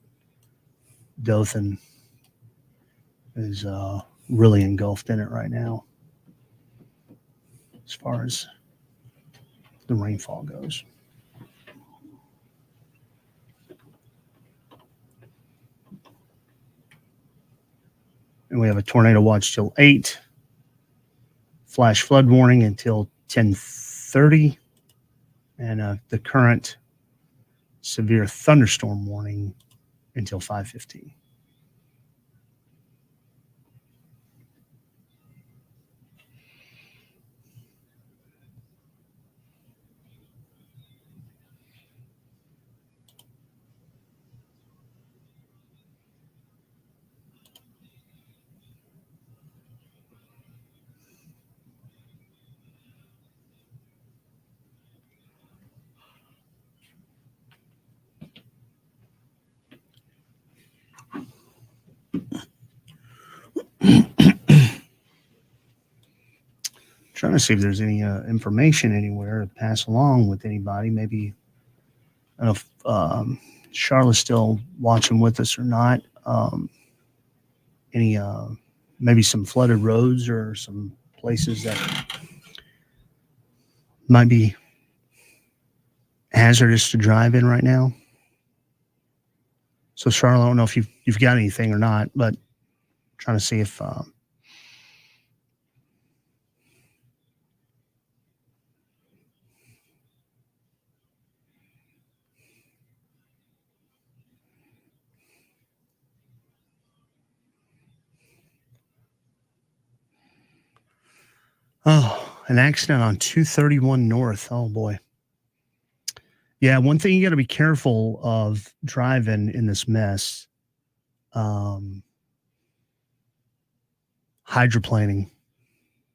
Dothan is really engulfed in it right now as far as the rainfall goes. And we have a tornado watch till 8, flash flood warning until 10:30, and the current severe thunderstorm warning until 5:15. Trying to see if there's any information anywhere to pass along with anybody. Maybe I don't know if Charlotte's still watching with us or not. Any maybe some flooded roads or some places that might be hazardous to drive in right now. So Charlotte, I don't know if you've got anything or not, but trying to see if an accident on 231 North. Oh boy. Yeah, one thing you got to be careful of driving in this mess. Hydroplaning,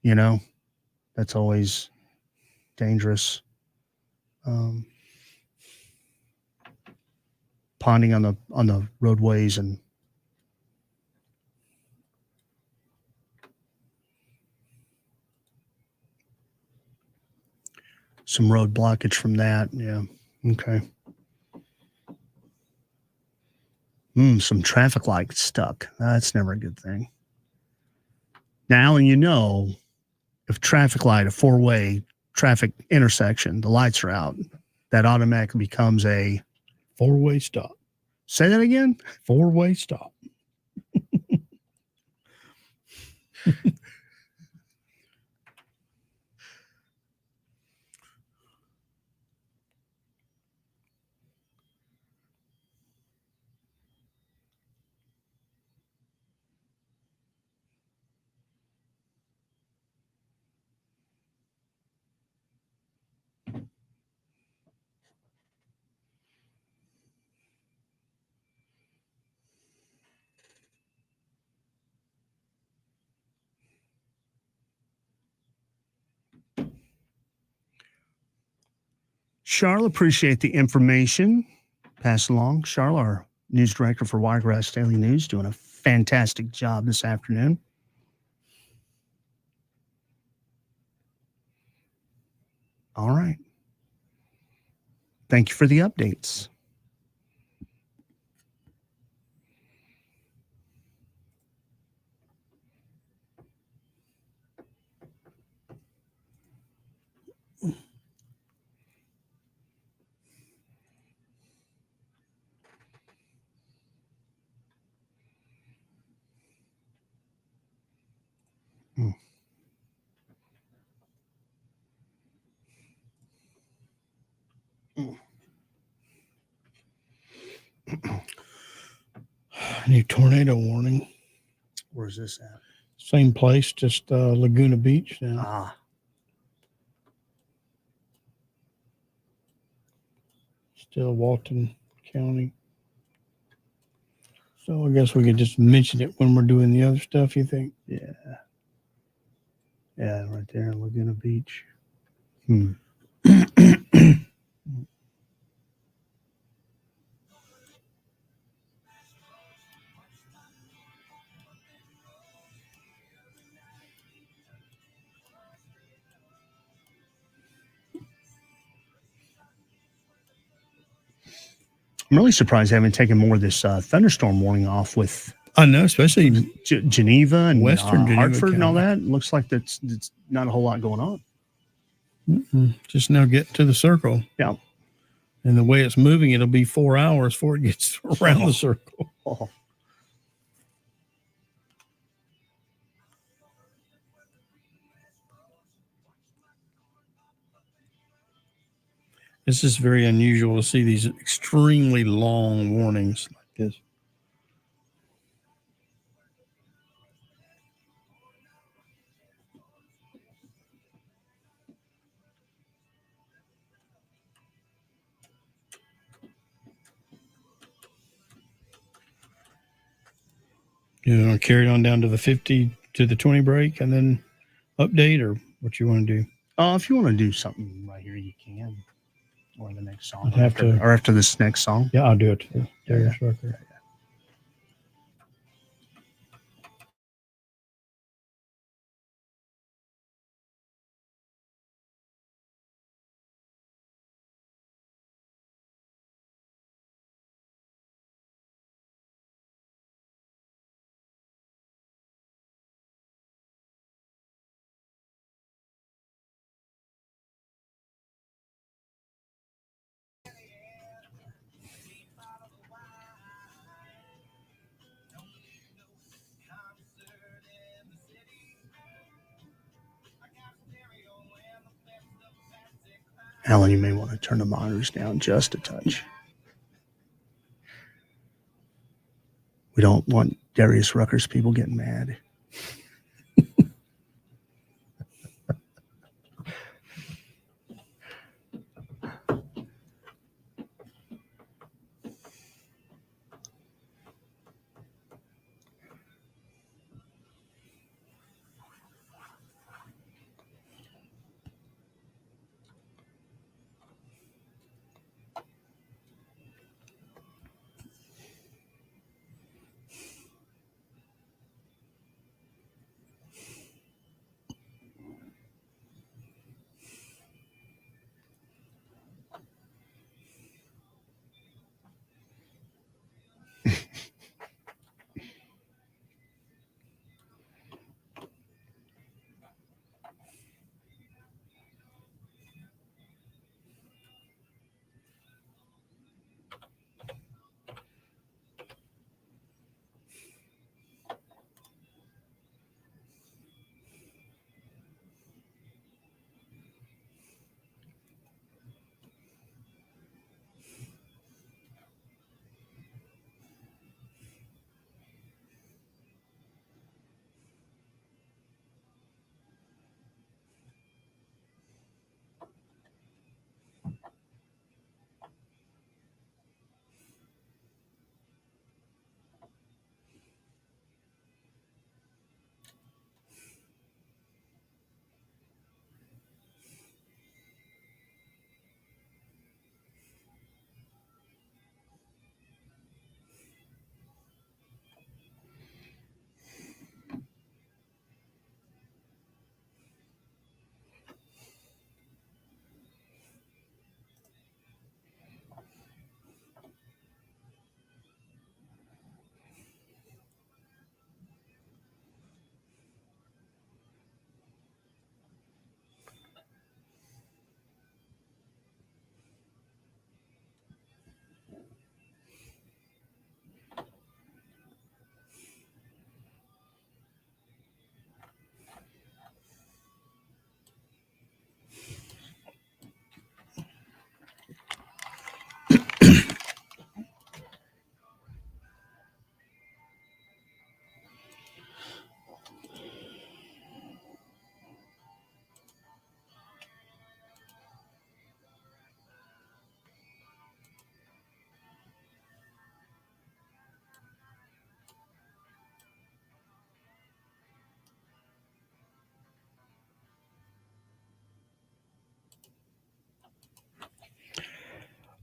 you know, that's always dangerous. Ponding on the roadways and some road blockage from that. Yeah. Okay. Some traffic lights stuck. That's never a good thing. Now, and you know, if traffic light, a 4-way traffic intersection, the lights are out, that automatically becomes a 4-way stop. Say that again? 4-way stop. Charlotte, appreciate the information passed along. Charlotte, our news director for Wiregrass Daily News, doing a fantastic job this afternoon. All right. Thank you for the updates. New tornado warning. Where's this at? Same place, just Laguna Beach now. Ah, Still Walton County. So I guess we could just mention it when we're doing the other stuff, you think? yeah. Yeah, right there in Laguna Beach. I'm really surprised they haven't taken more of this thunderstorm warning off with I know, especially Geneva and Western Geneva Hartford and all County. that. Looks like that's not a whole lot going on. Just now get to the circle. Yeah. And the way it's moving, it'll be 4 hours before it gets around the circle. Oh. It's just very unusual to see these extremely long warnings like this. You want to carry it on down to the 50 to the 20 break and then update, or what you want to do? If you want to do something right here, you can. Or the next song. I'd have to. Or after this next song. Yeah, I'll do it. Yeah. Rucker. Alan, you may want to turn the monitors down just a touch. We don't want Darius Rucker's people getting mad.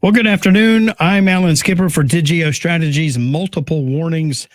Well, good afternoon. I'm Alan Skipper for Digio Strategies. Multiple warnings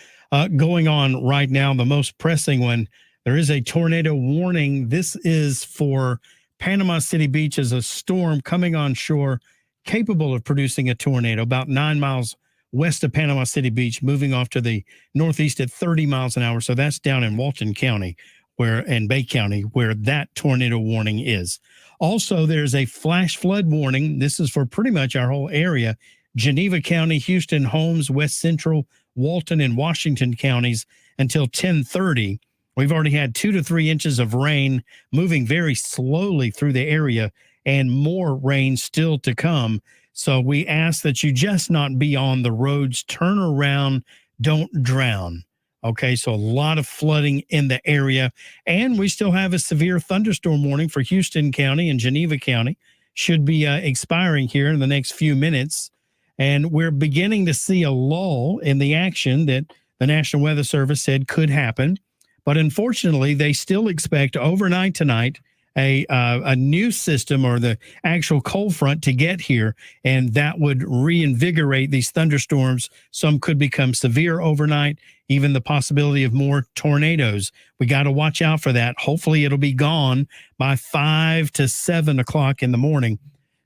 going on right now. The most pressing one, there is a tornado warning. This is for Panama City Beach as a storm coming on shore, capable of producing a tornado about 9 miles west of Panama City Beach, moving off to the northeast at 30 miles an hour. So that's down in Walton County and Bay County, where that tornado warning is. Also, there's a flash flood warning. This is for pretty much our whole area. Geneva County, Houston, Holmes, West Central, Walton, and Washington counties until 10:30. We've already had 2 to 3 inches of rain moving very slowly through the area and more rain still to come. So we ask that you just not be on the roads. Turn around. Don't drown. Okay, so a lot of flooding in the area. And we still have a severe thunderstorm warning for Houston County and Geneva County. Should be expiring here in the next few minutes. And we're beginning to see a lull in the action that the National Weather Service said could happen. But unfortunately, they still expect overnight tonight a new system or the actual cold front to get here, and that would reinvigorate these thunderstorms. Some could become severe overnight, even the possibility of more tornadoes. We got to watch out for that. Hopefully it'll be gone by 5 to 7 o'clock in the morning.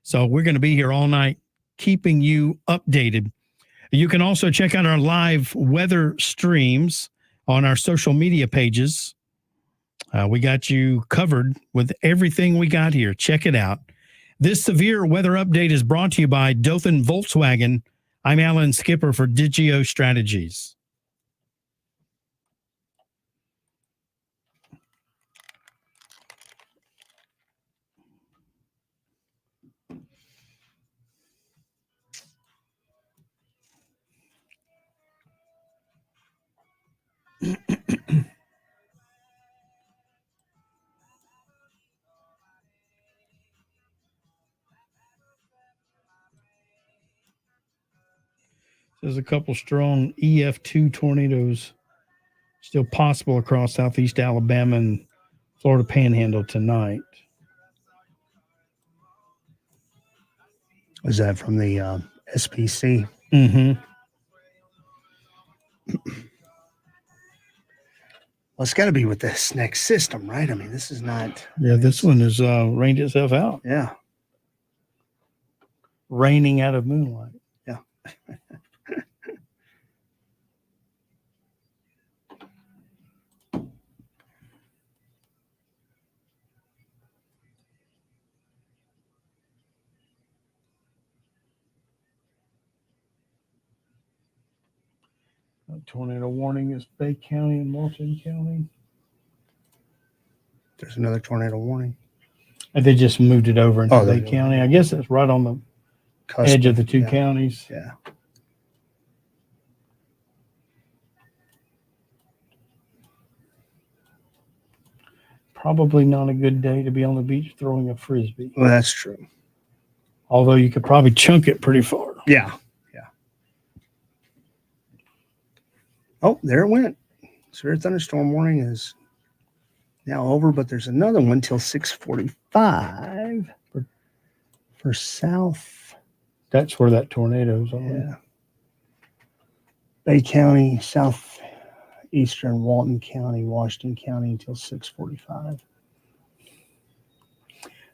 So we're going to be here all night keeping you updated. You can also check out our live weather streams on our social media pages. We got you covered with everything we got here. Check it out. This severe weather update is brought to you by Dothan Volkswagen. I'm Alan Skipper for Digio Strategies. There's a couple strong EF2 tornadoes still possible across southeast Alabama and Florida Panhandle tonight. Is that from the SPC? Mm-hmm. Well, it's got to be with this next system, right? I mean, this is not. Yeah, this one has rained itself out. Yeah. Raining out of moonlight. Yeah. Tornado warning is Bay County and Walton County. There's another tornado warning. And they just moved it over into Oh, Bay they- County. I guess it's right on the Cusp edge of the two yeah. counties. Yeah. Probably not a good day to be on the beach throwing a frisbee. Well, that's true. Although you could probably chunk it pretty far. Yeah. Yeah. Oh, there it went. Severe thunderstorm warning is now over, but there's another one till 6:45 for south. That's where that tornado's on. Yeah. Bay County, southeastern Walton County, Washington County until 6:45.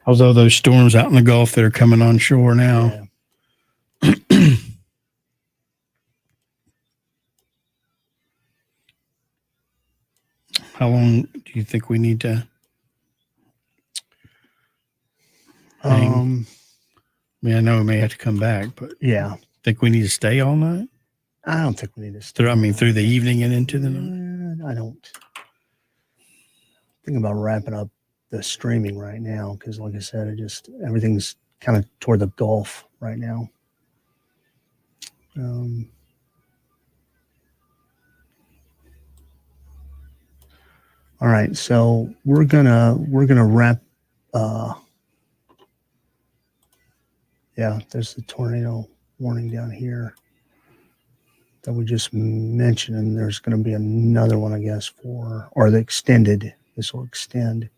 Although those storms out in the Gulf that are coming on shore now. Yeah. How long do you think we need to? hang? I mean, I know we may have to come back, but Yeah. think we need to stay all night? I don't think we need to Through the evening and into the night? I don't think about wrapping up the streaming right now because, like I said, everything's kind of toward the Gulf right now. All right, so we're gonna wrap. Yeah, there's the tornado warning down here that we just mentioned, and there's going to be another one, I guess, or the extended. This will extend.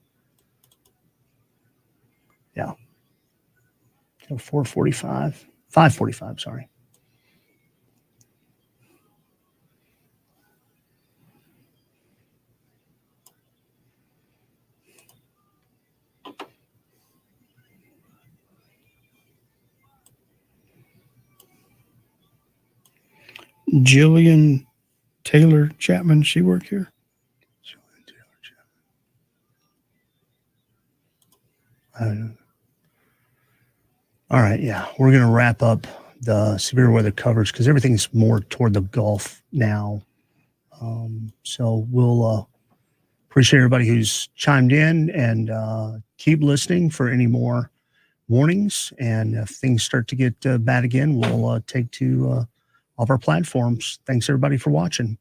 Yeah. 4:45, 5:45. Sorry. Jillian Taylor Chapman, she work here? I don't know. All right, yeah, we're going to wrap up the severe weather coverage because everything's more toward the Gulf now. So we'll appreciate everybody who's chimed in and keep listening for any more warnings. And if things start to get bad again, we'll take to all of our platforms. Thanks, everybody, for watching.